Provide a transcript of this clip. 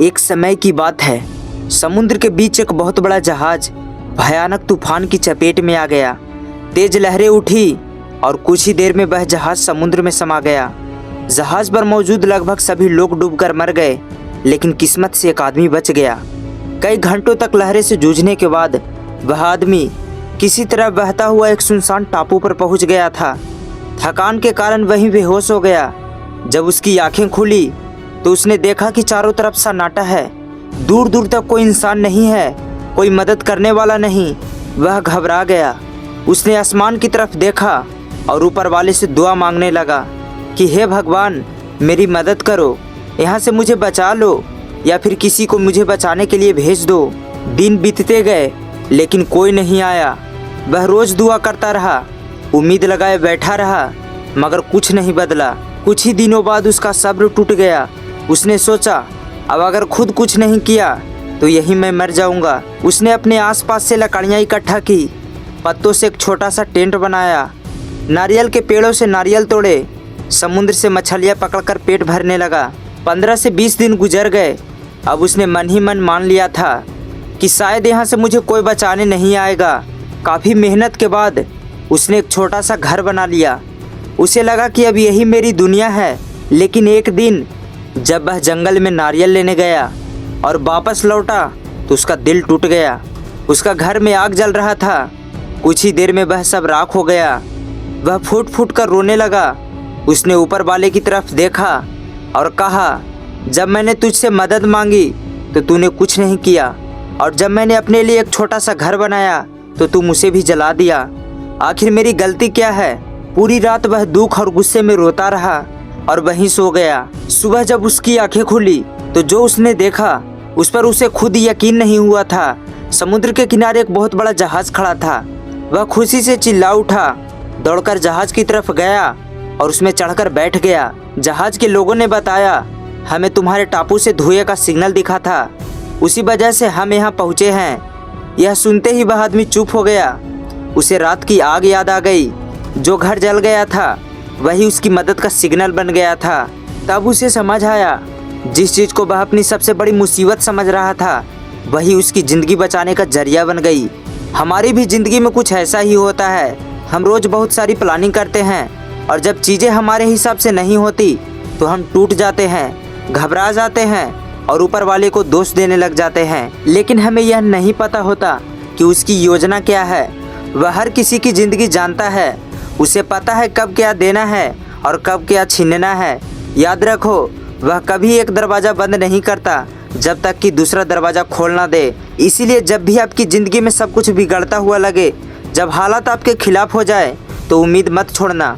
एक समय की बात है। समुद्र के बीच एक बहुत बड़ा जहाज भयानक तूफान की चपेट में आ गया। तेज लहरें उठी और कुछ ही देर में वह जहाज समुद्र में समा गया। जहाज पर मौजूद लगभग सभी लोग डूबकर मर गए, लेकिन किस्मत से एक आदमी बच गया। कई घंटों तक लहरें से जूझने के बाद वह आदमी किसी तरह बहता हुआ एक सुनसान टापू पर पहुंच गया था। थकान के कारण वहीं बेहोश हो गया। जब उसकी आंखें खुली तो उसने देखा कि चारों तरफ सन्नाटा है। दूर दूर तक कोई इंसान नहीं है, कोई मदद करने वाला नहीं। वह घबरा गया। उसने आसमान की तरफ देखा और ऊपर वाले से दुआ मांगने लगा कि हे भगवान, मेरी मदद करो, यहाँ से मुझे बचा लो या फिर किसी को मुझे बचाने के लिए भेज दो। दिन बीतते गए लेकिन कोई नहीं आया। वह रोज दुआ करता रहा, उम्मीद लगाए बैठा रहा, मगर कुछ नहीं बदला। कुछ ही दिनों बाद उसका सब्र टूट गया। उसने सोचा, अब अगर खुद कुछ नहीं किया तो यहीं मैं मर जाऊंगा। उसने अपने आसपास से लकड़ियाँ इकट्ठा की, पत्तों से एक छोटा सा टेंट बनाया, नारियल के पेड़ों से नारियल तोड़े, समुद्र से मछलियाँ पकड़कर पेट भरने लगा। 15 से 20 दिन गुजर गए। अब उसने मन ही मन मान लिया था कि शायद यहाँ से मुझे कोई बचाने नहीं आएगा। काफ़ी मेहनत के बाद उसने एक छोटा सा घर बना लिया। उसे लगा कि अब यही मेरी दुनिया है। लेकिन एक दिन जब वह जंगल में नारियल लेने गया और वापस लौटा तो उसका दिल टूट गया। उसका घर में आग जल रहा था। कुछ ही देर में वह सब राख हो गया। वह फूट फूट कर रोने लगा। उसने ऊपर वाले की तरफ देखा और कहा, जब मैंने तुझसे मदद मांगी तो तूने कुछ नहीं किया, और जब मैंने अपने लिए एक छोटा सा घर बनाया तो तुम उसे भी जला दिया। आखिर मेरी गलती क्या है? पूरी रात वह दुख और गुस्से में रोता रहा और वहीं सो गया। सुबह जब उसकी आंखें खुली तो जो उसने देखा उस पर उसे खुद यकीन नहीं हुआ था। समुद्र के किनारे एक बहुत बड़ा जहाज खड़ा था। वह खुशी से चिल्ला उठा, दौड़कर जहाज की तरफ गया और उसमें चढ़कर बैठ गया। जहाज के लोगों ने बताया, हमें तुम्हारे टापू से धुएं का सिग्नल दिखा था, उसी वजह से हम यहाँ पहुँचे हैं। यह सुनते ही वह आदमी चुप हो गया। उसे रात की आग याद आ गई। जो घर जल गया था वही उसकी मदद का सिग्नल बन गया था। तब उसे समझ आया, जिस चीज़ को वह अपनी सबसे बड़ी मुसीबत समझ रहा था वही उसकी ज़िंदगी बचाने का जरिया बन गई। हमारी भी ज़िंदगी में कुछ ऐसा ही होता है। हम रोज़ बहुत सारी प्लानिंग करते हैं और जब चीज़ें हमारे हिसाब से नहीं होती तो हम टूट जाते हैं, घबरा जाते हैं और ऊपर वाले को दोष देने लग जाते हैं। लेकिन हमें यह नहीं पता होता कि उसकी योजना क्या है। वह हर किसी की ज़िंदगी जानता है। उसे पता है कब क्या देना है और कब क्या छीनना है। याद रखो, वह कभी एक दरवाज़ा बंद नहीं करता जब तक कि दूसरा दरवाज़ा खोल ना दे। इसीलिए जब भी आपकी ज़िंदगी में सब कुछ बिगड़ता हुआ लगे, जब हालात आपके खिलाफ हो जाए, तो उम्मीद मत छोड़ना।